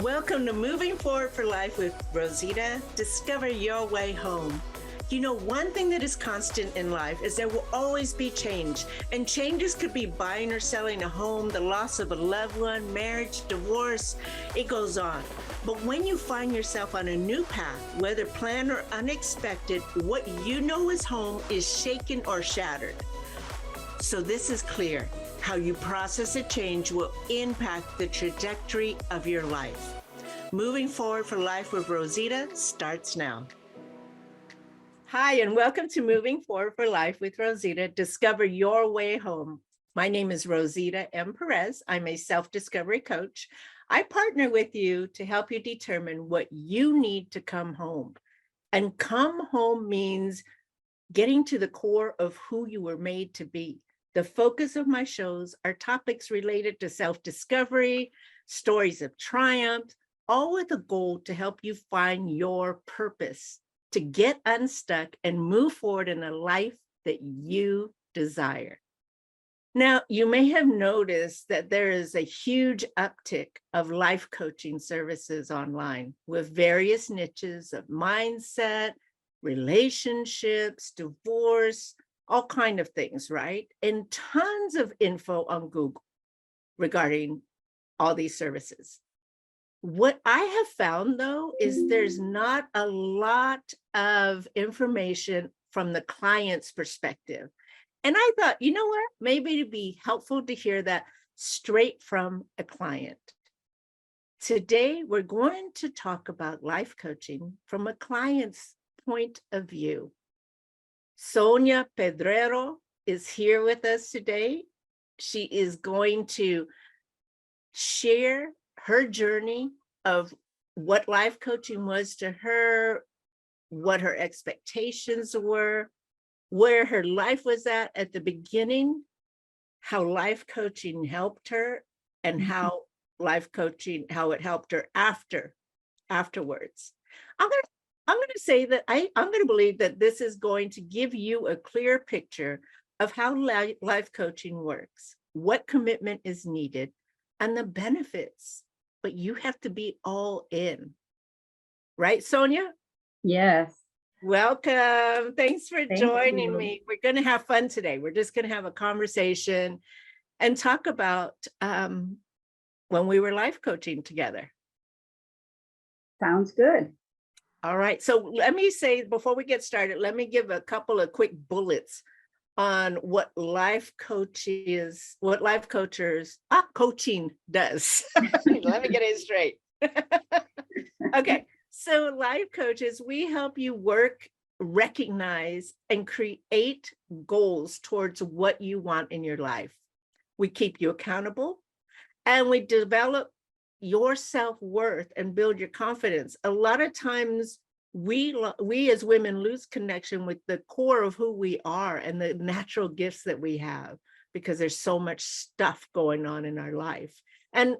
Welcome to Moving Forward for Life with Rosita. Discover your way home. You know, one thing that is constant in life is there will always be change. And changes could be buying or selling a home, the loss of a loved one, marriage, divorce, it goes on. But when you find yourself on a new path, whether planned or unexpected, what you know is home is shaken or shattered. So this is clear. How you process a change will impact the trajectory of your life. Moving Forward for Life with Rosita starts now. Hi, and welcome to Moving Forward for Life with Rosita. Discover your way home. My name is Rosita M. Perez. I'm a self-discovery coach. I partner with you to help you determine what you need to come home. And come home means getting to the core of who you were made to be. The focus of my shows are topics related to self-discovery, stories of triumph, all with a goal to help you find your purpose, to get unstuck and move forward in a life that you desire. Now, you may have noticed that there is a huge uptick of life coaching services online with various niches of mindset, relationships, divorce, all kinds of things, right? And tons of info on Google regarding all these services. What I have found, though, is there's not a lot of information from the client's perspective. And I thought, you know what? Maybe it'd be helpful to hear that straight from a client. Today, we're going to talk about life coaching from a client's point of view. Sonia Pedrero is here with us today. She is going to share her journey of what life coaching was to her, what her expectations were, where her life was at the beginning, how life coaching helped her, and how life coaching, how it helped her afterwards. I'm going to say that I'm going to believe that this is going to give you a clear picture of how life coaching works, what commitment is needed, and the benefits. But you have to be all in. Right, Sonia? Yes. Welcome. Thanks for joining you. me. We're going to have fun today. We're just going to have a conversation and talk about when we were life coaching together. Sounds good. All right. So let me say, before we get started, let me give a couple of quick bullets on what life coaching does. Let me get it straight. Okay. So life coaches, we help you work, recognize, and create goals towards what you want in your life. We keep you accountable, and we develop your self-worth and build your confidence. A lot of times we as women lose connection with the core of who we are and the natural gifts that we have because there's so much stuff going on in our life. And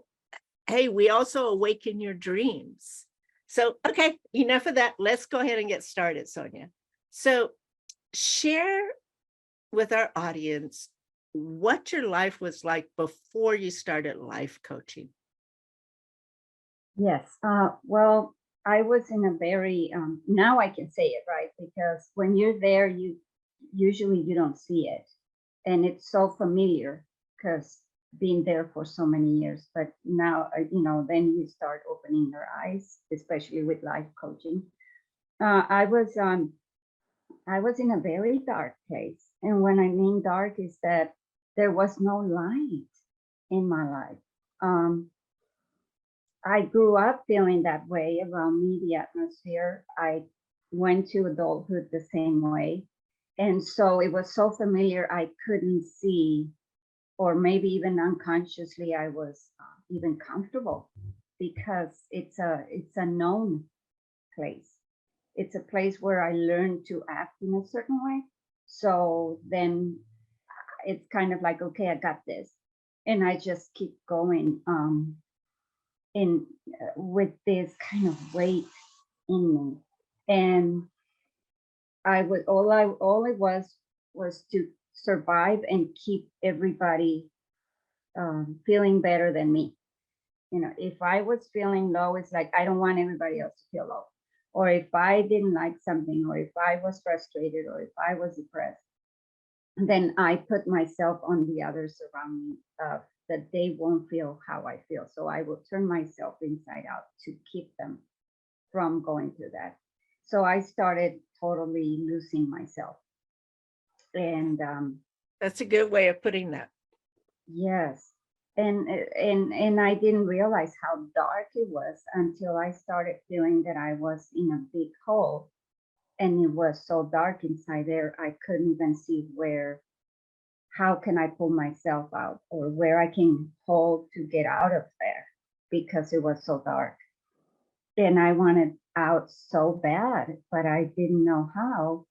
hey, we also awaken your dreams. So, okay, enough of that. Let's go ahead and get started, Sonia. So share with our audience what your life was like before you started life coaching. Yes. Well, I was in a very, now I can say it, right? Because when you're there, you don't see it. And it's so familiar because being there for so many years. But now, then you start opening your eyes, especially with life coaching. I was in a very dark place. And when I mean dark is that there was no light in my life. I grew up feeling that way around me, the atmosphere. I went to adulthood the same way. And so it was so familiar, I couldn't see, or maybe even unconsciously, I was even comfortable because it's a known place. It's a place where I learned to act in a certain way. So then it's kind of like, okay, I got this. And I just keep going. With this kind of weight in me. And all it was to survive and keep everybody feeling better than me. You know, if I was feeling low, it's like I don't want everybody else to feel low. Or if I didn't like something, or if I was frustrated, or if I was depressed, then I put myself on the others around me, that they won't feel how I feel. So I will turn myself inside out to keep them from going through that. So I started totally losing myself. And That's a good way of putting that. yes, and I didn't realize how dark it was until I started feeling that I was in a big hole, and it was so dark inside there I couldn't even see how can I pull myself out, or where I can hold to get out of there, because it was so dark. And I wanted out so bad, but I didn't know how.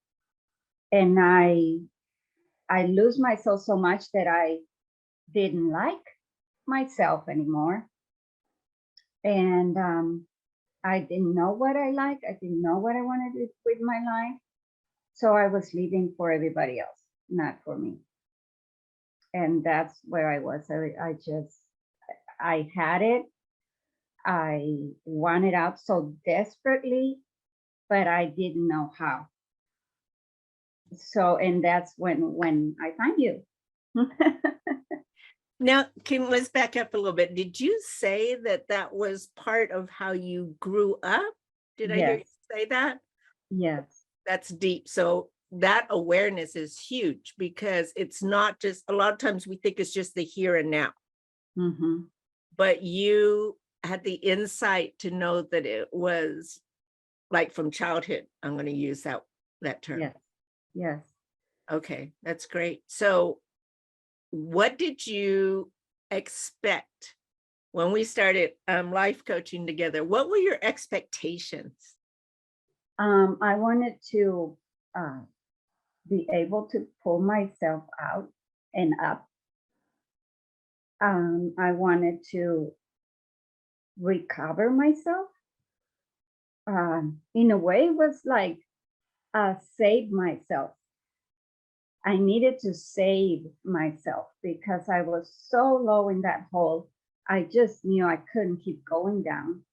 And I lose myself so much that I didn't like myself anymore. And I didn't know what I liked. I didn't know what I wanted with my life. So I was living for everybody else, not for me. And that's where I was. I had it. I wanted out so desperately, but I didn't know how. So, and that's when I find you. Now, let's back up a little bit. Did you say that was part of how you grew up? Did I hear you Yes, say that? yes, That's deep. So that awareness is huge, because it's not just, a lot of times we think it's just the here and now, hmm, but you had the insight to know that it was like from childhood. I'm going to use that term. yes, yes. Okay, that's great. So what did you expect when we started life coaching together? What were your expectations? I wanted to be able to pull myself out and up. I wanted to recover myself. In a way, it was like save myself. I needed to save myself because I was so low in that hole. I just knew I couldn't keep going down.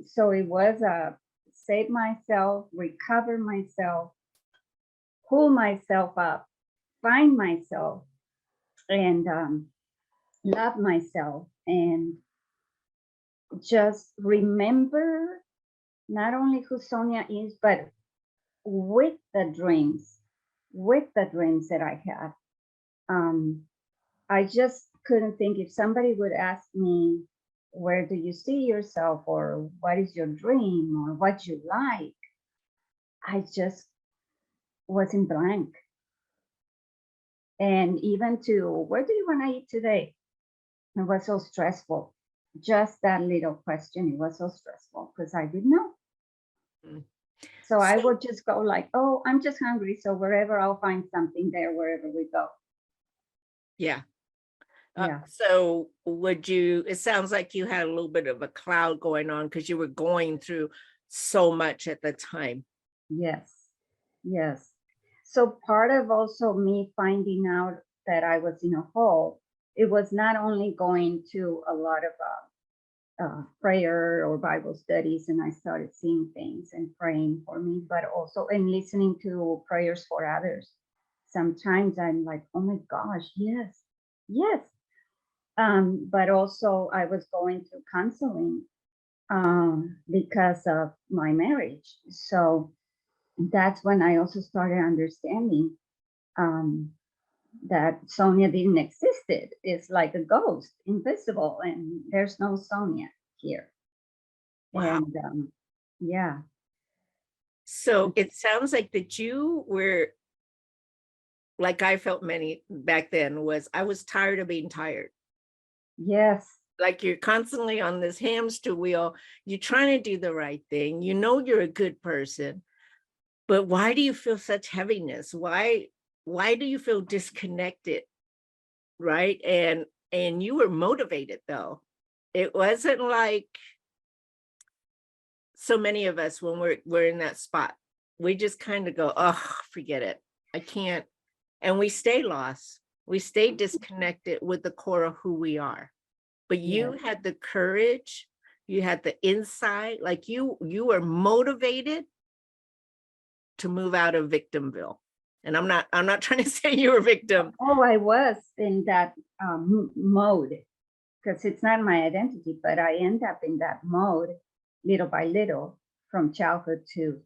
So it was a save myself, recover myself, pull myself up, find myself, and love myself, and just remember not only who Sonia is, but with the dreams, that I had. I just couldn't think, if somebody would ask me, where do you see yourself, or what is your dream, or what you like? I just was in blank. And even to, where do you want to eat today? It was so stressful. Just that little question, it was so stressful because I didn't know. Mm. So I So, would just go like, oh, I'm just hungry. So wherever, I'll find something there, wherever we go. yeah. Yeah. So it sounds like you had a little bit of a cloud going on because you were going through so much at the time. Yes. Yes. So part of also me finding out that I was in a hole, it was not only going to a lot of prayer or Bible studies, and I started seeing things and praying for me, but also in listening to prayers for others. Sometimes I'm like, oh my gosh, yes, yes. But also I was going through counseling because of my marriage. So that's when I also started understanding um, that Sonia didn't existed. It's like a ghost, invisible, and there's no Sonia here. Wow. And yeah, So it sounds like that you were, like I felt many back then, was I was tired of being tired. yes, Like you're constantly on this hamster wheel. You're trying to do the right thing. You know you're a good person, but why do you feel such heaviness? Why do you feel disconnected? Right? And you were motivated though. It wasn't like so many of us when we're in that spot. we just kind of go, oh, forget it. I can't. And we stay lost. We stay disconnected with the core of who we are. But you Yes. had the courage, you had the insight, like you were motivated to move out of victimville. And I'm not trying to say you were a victim. Oh, I was in that mode, because it's not my identity, but I end up in that mode little by little from childhood to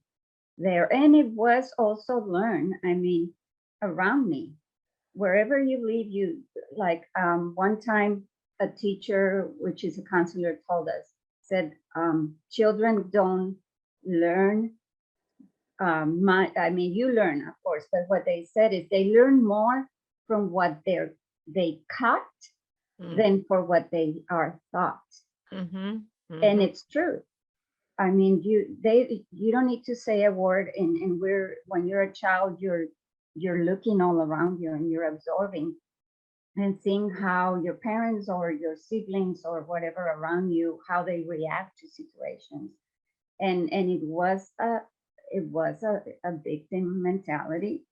there. And it was also learned, I mean, around me, wherever you live, you like one time a teacher, which is a counselor, told us, said, children don't learn I mean, you learn, of course, but what they said is they learn more from what they caught than for what they are taught. And it's true. I mean, you don't need to say a word, and when you're a child, you're looking all around you and you're absorbing and seeing how your parents or your siblings or whatever around you, how they react to situations. And it was a victim mentality,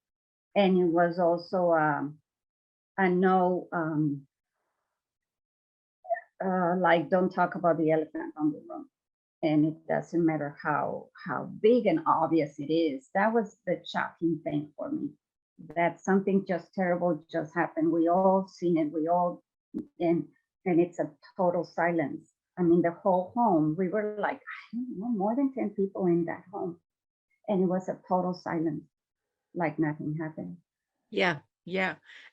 and it was also a no, like, don't talk about the elephant on the room, and it doesn't matter how big and obvious it is. That was the shocking thing for me, that something just terrible just happened. We all seen it, and it's a total silence. I mean, the whole home, we were like, I don't know, more than 10 people in that home. And it was a total silence, like nothing happened. Yeah.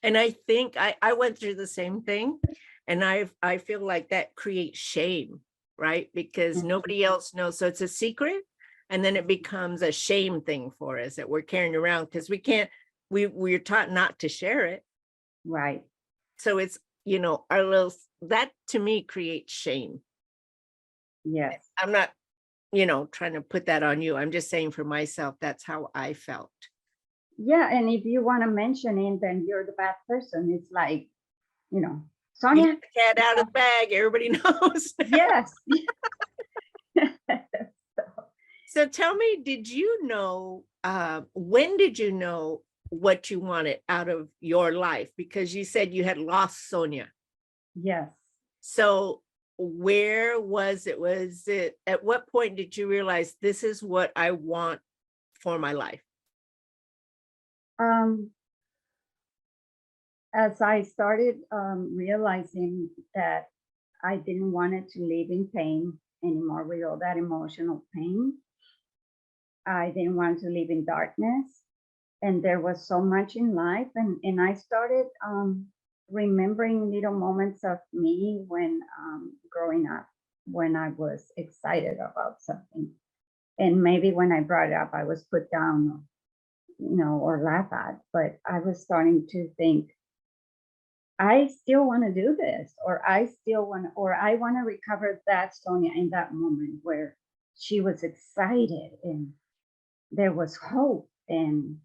And I think I went through the same thing. And I feel like that creates shame, right? Because nobody else knows. So it's a secret. And then it becomes a shame thing for us that we're carrying around, because we're taught not to share it. Right. So it's, that to me creates shame. Yes. I'm not, trying to put that on you. I'm just saying for myself, that's how I felt. Yeah. And if you want to mention it, then you're the bad person. It's like, Sonia. You get the cat out of the bag. Everybody knows. Yes. So tell me, when did you know what you wanted out of your life? Because you said you had lost Sonia. Yes. So where was it, at what point did you realize this is what I want for my life? As I started realizing that I didn't want it to live in pain anymore, with all that emotional pain. I didn't want to live in darkness. And there was so much in life. And I started remembering little moments of me when growing up, when I was excited about something. And maybe when I brought it up, I was put down, or laughed at. But I was starting to think, I still want to do this, or I want to recover that Sonia in that moment where she was excited and there was hope and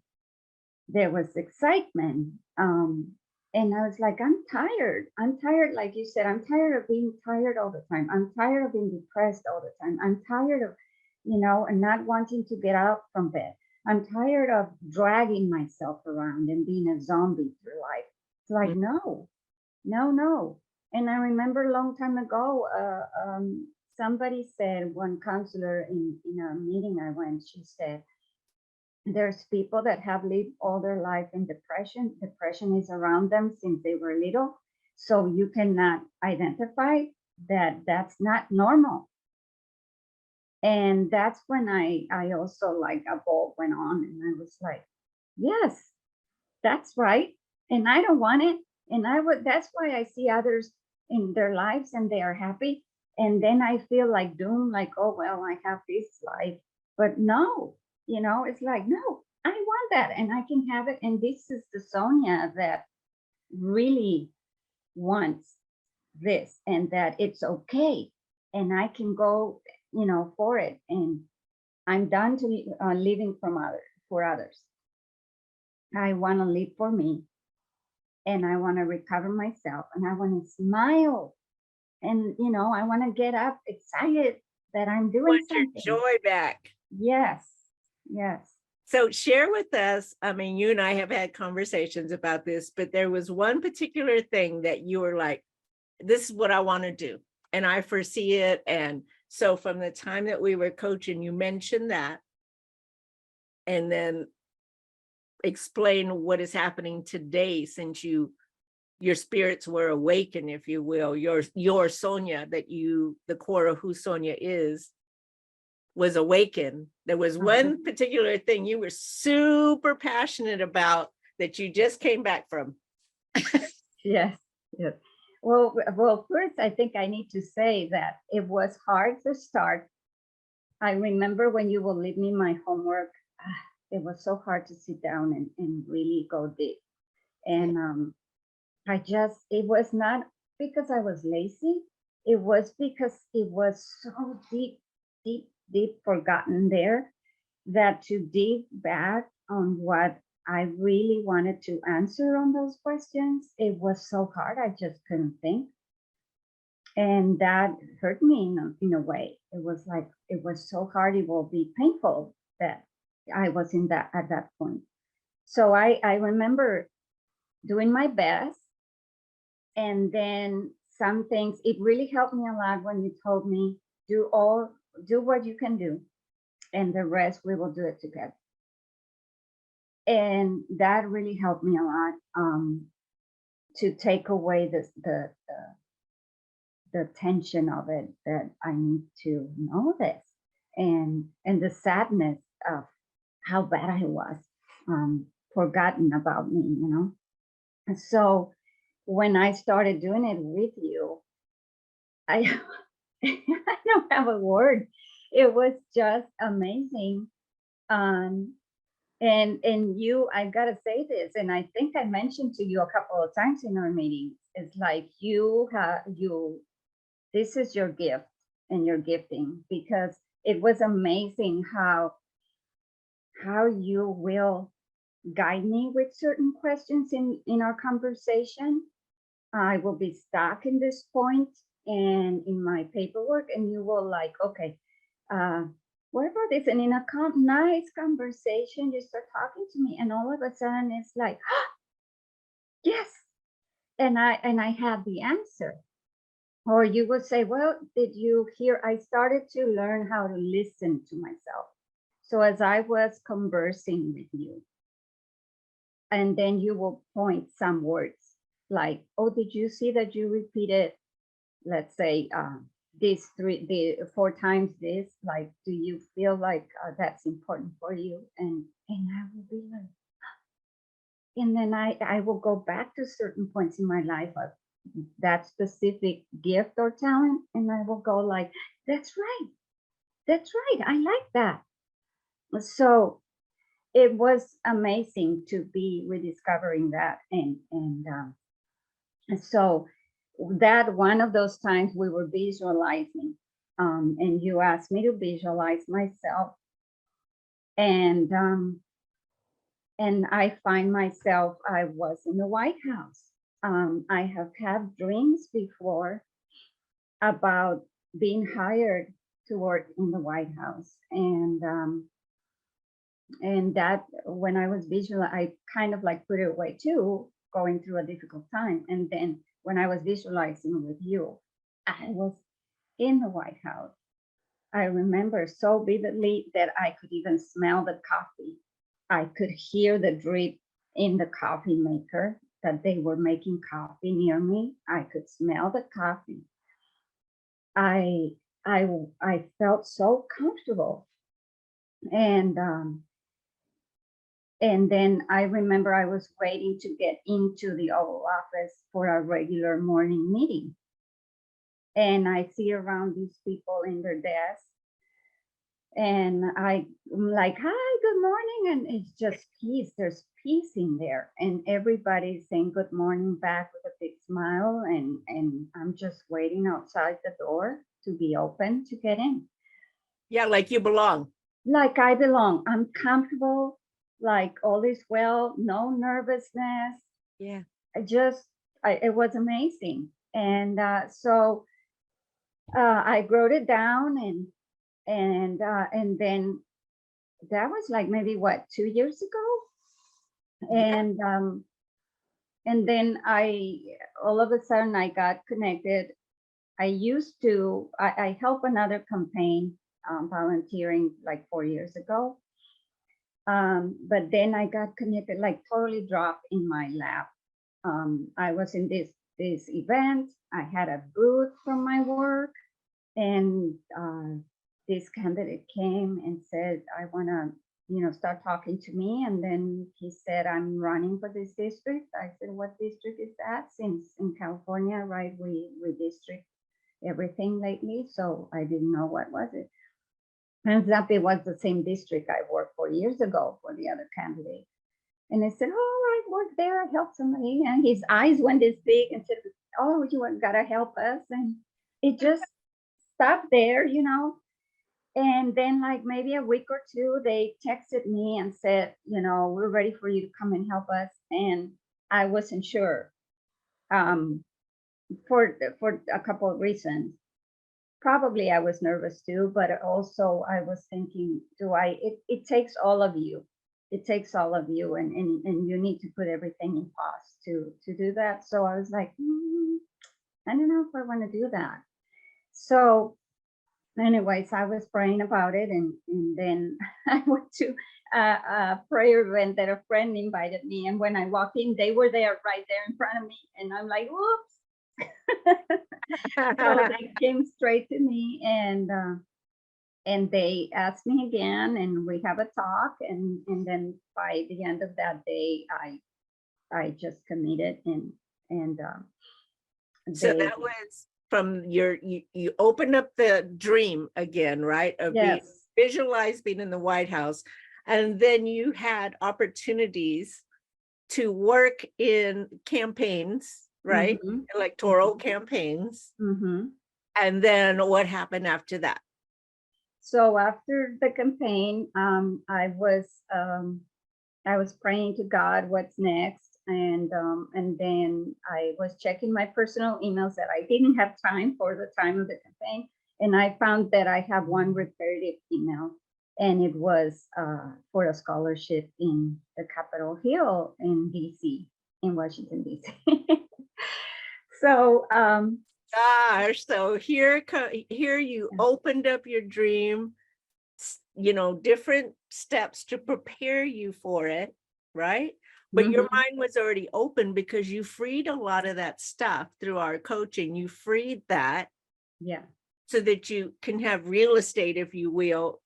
there was excitement. And I was like, I'm tired. I'm tired, like you said, I'm tired of being tired all the time. I'm tired of being depressed all the time. I'm tired of, and not wanting to get out from bed. I'm tired of dragging myself around and being a zombie through life. It's like, no. And I remember a long time ago, somebody said, one counselor in a meeting I went, she said, there's people that have lived all their life in depression. Depression is around them since they were little. So you cannot identify that that's not normal. And that's when I also, like, a bulb went on, and I was like, yes, that's right. And I don't want it. And that's why I see others in their lives and they are happy. And then I feel like doom, like, oh, well, I have this life. But no, it's like, no, I want that and I can have it. And this is the Sonia that really wants this, and that it's okay. And I can go, for it. And I'm done to living for others. I want to live for me. And I want to recover myself, and I want to smile. And, I want to get up excited that I'm doing something. Your joy back. Yes. So share with us, I mean, you and I have had conversations about this, but there was one particular thing that you were like, this is what I want to do. And I foresee it. And so from the time that we were coaching, you mentioned that. And then explain what is happening today since your spirits were awakened, if you will, your Sonia, that the core of who Sonia is, was awakened. There was one particular thing you were super passionate about that you just came back from. Yes, yes. Well, first, I think I need to say that it was hard to start. I remember when you will leave me my homework, it was so hard to sit down and really go deep. And it was not because I was lazy. It was because it was so deep, deep, deep forgotten there that to dig back on what I really wanted to answer on those questions, it was so hard. I just couldn't think. And that hurt me in a way. It was like, it was so hard. It will be painful that I was at that point. So I remember doing my best. And then some things, it really helped me a lot when you told me, do what you can do, and the rest we will do it together. And that really helped me a lot, to take away the tension of it, that I need to know this, and the sadness of how bad I was, forgotten about me, you know. And so when I started doing it with you, I I don't have a word. It was just amazing. And you, I gotta say this, and I think I mentioned to you a couple of times in our meetings. It's like this is your gift and your gifting, because it was amazing how you will guide me with certain questions in our conversation. I will be stuck in this point and in my paperwork, and you will like, okay, what about this? And in a nice conversation, you start talking to me, and all of a sudden it's like, yes, and I have the answer. Or you would say, well, did you hear? I started to learn how to listen to myself. So as I was conversing with you, and then you will point some words like, oh, did you see that you repeated, let's say, the 4 times this, like, do you feel like that's important for you? And I will be like, and then I will go back to certain points in my life of that specific gift or talent, and I will go like, that's right, I like that. So it was amazing to be rediscovering that, and so that one of those times we were visualizing, and you asked me to visualize myself, and I find myself, I was in the White House. I have had dreams before about being hired to work in the White House, and that when I was visual, I kind of like put it away too, going through a difficult time. And then when I was visualizing with you, I was in the White House. I remember so vividly that I could even smell the coffee. I could hear the drip in the coffee maker, that they were making coffee near me. I could smell the coffee. I felt so comfortable. And then I remember I was waiting to get into the Oval Office for a regular morning meeting. And I see around these people in their desks, and I'm like, hi, good morning. And it's just peace. There's peace in there. And everybody's saying good morning back with a big smile. And I'm just waiting outside the door to be open to get in. Yeah, like you belong. Like I belong. I'm comfortable, like all is well, no nervousness. Yeah. It was amazing. And so I wrote it down, and then that was like maybe what, 2 years ago. Yeah. And then all of a sudden I got connected. I helped another campaign, volunteering like 4 years ago. But then I got connected, like totally dropped in my lap. I was in this event. I had a booth from my work, and this candidate came and said, I want to, start talking to me. And then he said, I'm running for this district. I said, what district is that? Since in California, right, we district everything lately. So I didn't know what was it. Turns out it was the same district I worked for years ago for the other candidate. And I said, oh, I worked there, I helped somebody. And his eyes went this big and said, oh, you gotta help us. And it just stopped there, And then like maybe a week or two, they texted me and said, we're ready for you to come and help us. And I wasn't sure, for a couple of reasons. Probably I was nervous too, but also I was thinking, it takes all of you. It takes all of you, and you need to put everything in pause to do that. So I was like, I don't know if I want to do that. So anyways, I was praying about it, and then I went to a prayer event that a friend invited me. And when I walked in, they were there right there in front of me. And I'm like, whoops. So they came straight to me, and they asked me again, and we have a talk. And then by the end of that day, I just committed, and So they, that was from you opened up the dream again, right? Of being yes, visualized being in the White House. And then you had opportunities to work in campaigns, right? mhm, Electoral campaigns. mhm. And then what happened after that? So after the campaign, I was praying to God, what's next, and then I was checking my personal emails that I didn't have time for the time of the campaign, and I found that I have one repetitive email, and it was for a scholarship in the Capitol Hill in DC, in Washington DC. So Gosh, so here you opened up your dream, different steps to prepare you for it, right? But your mhm, mind was already open because you freed a lot of that stuff through our coaching. You freed that yeah. so that you can have real estate, if you will,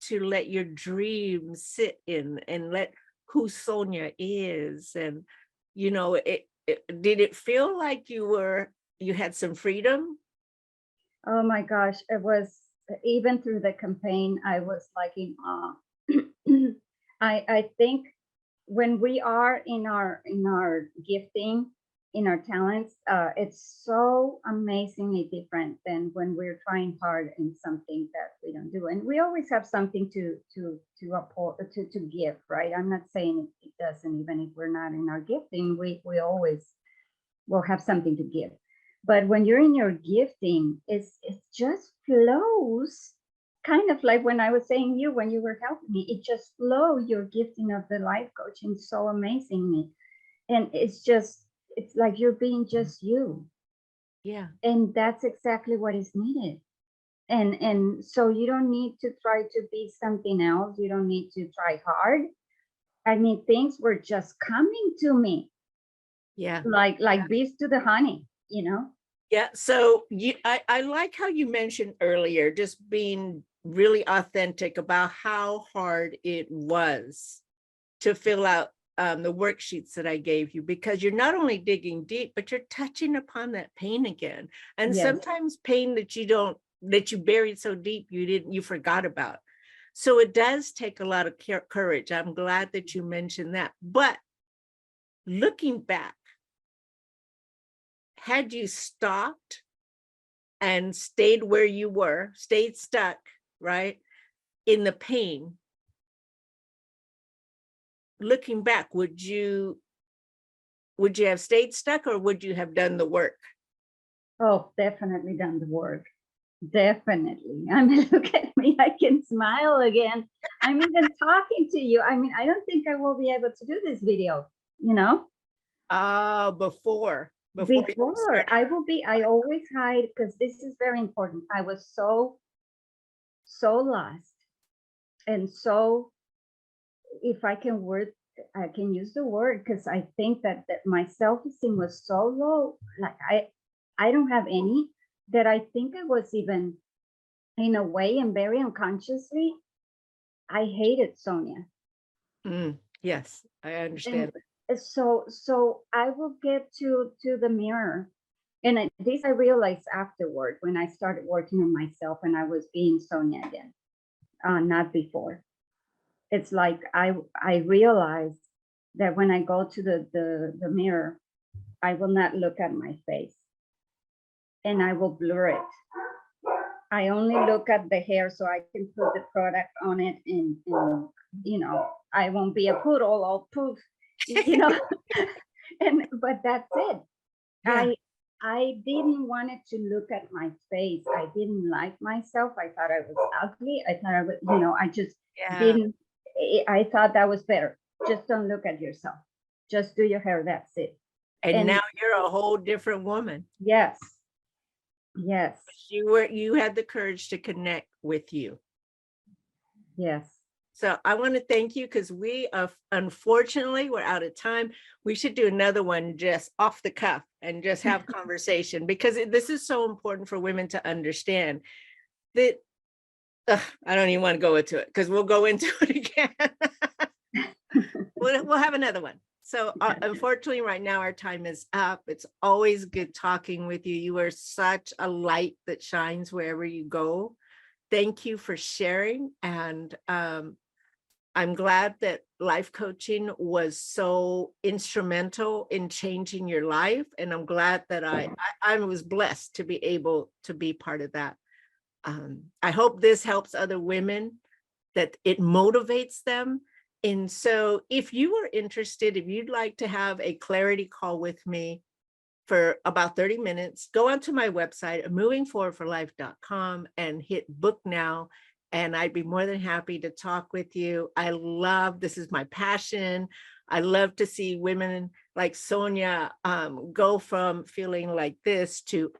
to let your dreams sit in and let who Sonia is. And, did it feel like you had some freedom? Oh my gosh, it was, even through the campaign, I was like in awe. I think when we are in our gifting, in our talents, it's so amazingly different than when we're trying hard in something that we don't do. And we always have something to give, right? I'm not saying it doesn't, even if we're not in our gifting, we always will have something to give. But when you're in your gifting, it just flows, kind of like when I was saying when you were helping me, it just flows, your gifting of the life coaching so amazingly. And it's like you're being just you. Yeah. And that's exactly what is needed. And so you don't need to try to be something else. You don't need to try hard. I mean, things were just coming to me. Yeah. Like bees to the honey. Yeah. So I like how you mentioned earlier, just being really authentic about how hard it was to fill out the worksheets that I gave you, because you're not only digging deep, but you're touching upon that pain again. And Yes. sometimes pain that you buried so deep you forgot about. So it does take a lot of courage. I'm glad that you mentioned that. But looking back, had you stopped and stayed where you were, stayed stuck, right, in the pain, looking back, would you have stayed stuck, or would you have done the work? Oh, definitely done the work. Definitely. I mean, look at me. I can smile again. I'm even talking to you. I mean, I don't think I will be able to do this video, you know? Before you Before started. I will be, I always hide because this is very important. I was so lost and so, if I can word, I can use the word because I think that my self-esteem was so low. Like I don't have any, that I think I was even in a way and very unconsciously, I hated Sonia. Yes, I And understand. so I will get to the mirror. And this I realized afterward when I started working on myself and I was being Sonia again, not before. It's like I realized that when I go to the mirror, I will not look at my face and I will blur it. I only look at the hair so I can put the product on it, and you know, I won't be a poodle or poof, you know. And but that's it. Yeah. I didn't want it to look at my face. I didn't like myself. I thought I was ugly. I thought I was, you know, I just Yeah. didn't. I thought that was better. Just don't look at yourself. Just do your hair. That's it. And And now you're a whole different woman. yes, yes, You had the courage to connect with you. yes. So I want to thank you because we unfortunately we're out of time. We should do another one just off the cuff and just have conversation, because this is so important for women to understand that. I don't even want to go into it because we'll go into it again. We'll have another one. So unfortunately, right now our time is up. It's always good talking with you. You are such a light that shines wherever you go. Thank you for sharing. And I'm glad that life coaching was so instrumental in changing your life. And I'm glad that I was blessed to be able to be part of that. I hope this helps other women, that it motivates them. And so if you are interested, if you'd like to have a clarity call with me for about 30 minutes, go onto my website, movingforwardforlife.com, and hit book now. And I'd be more than happy to talk with you. This is my passion. I love to see women like Sonia go from feeling like this to,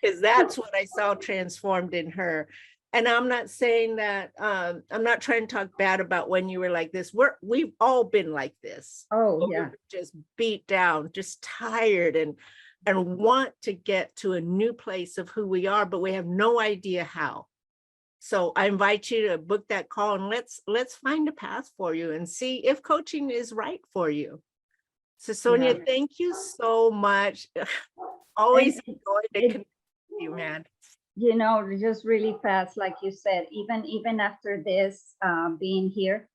because that's what I saw transformed in her. And I'm not saying that, I'm not trying to talk bad about when you were like this. We've all been like this. Oh yeah. Just beat down, just tired, and want to get to a new place of who we are, but we have no idea how. So I invite you to book that call, and let's find a path for you and see if coaching is right for you. So Sonia, thank you so much. Always enjoyed to connect with you, man. You know, just really fast, like you said, even after this being here,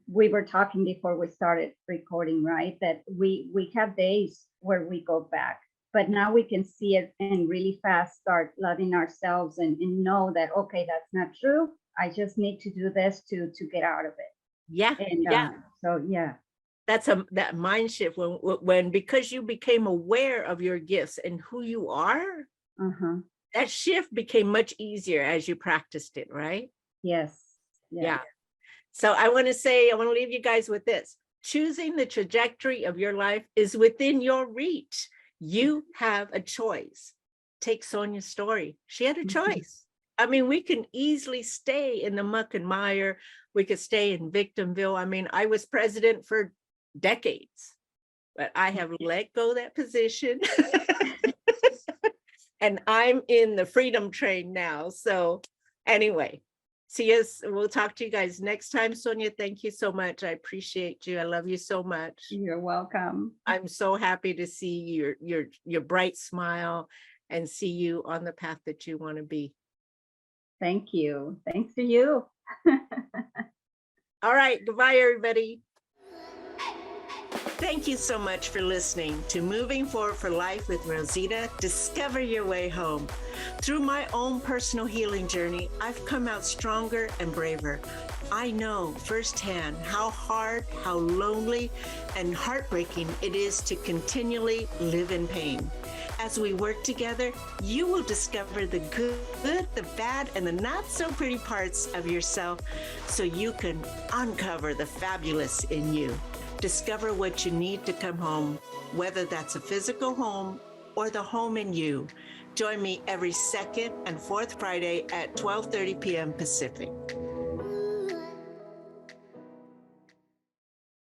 we were talking before we started recording, right? That we have days where we go back, but now we can see it and really fast start loving ourselves and know that, okay, that's not true. I just need to do this to get out of it. Yeah. And so yeah. That's that mind shift when because you became aware of your gifts and who you are, that shift became much easier as you practiced it, right? Yes. Yeah. So I want to leave you guys with this. Choosing the trajectory of your life is within your reach. You have a choice. Take Sonia's story. She had a choice. I mean, we can easily stay in the muck and mire. We could stay in victimville. I mean, I was president for decades, but I have let go that position. And I'm in the freedom train now. So anyway, see us. We'll talk to you guys next time. Sonia, thank you so much. I appreciate you. I love you so much. You're welcome. I'm so happy to see your bright smile and see you on the path that you want to be. Thank you. Thanks to you. All right. Goodbye, everybody. Thank you so much for listening to Moving Forward for Life with Rosita. Discover your way home. Through my own personal healing journey, I've come out stronger and braver. I know firsthand how hard, how lonely, and heartbreaking it is to continually live in pain. As we work together, you will discover the good, the bad, and the not so pretty parts of yourself so you can uncover the fabulous in you. Discover what you need to come home, whether that's a physical home or the home in you. Join me every second and fourth Friday at 12:30 p.m. Pacific.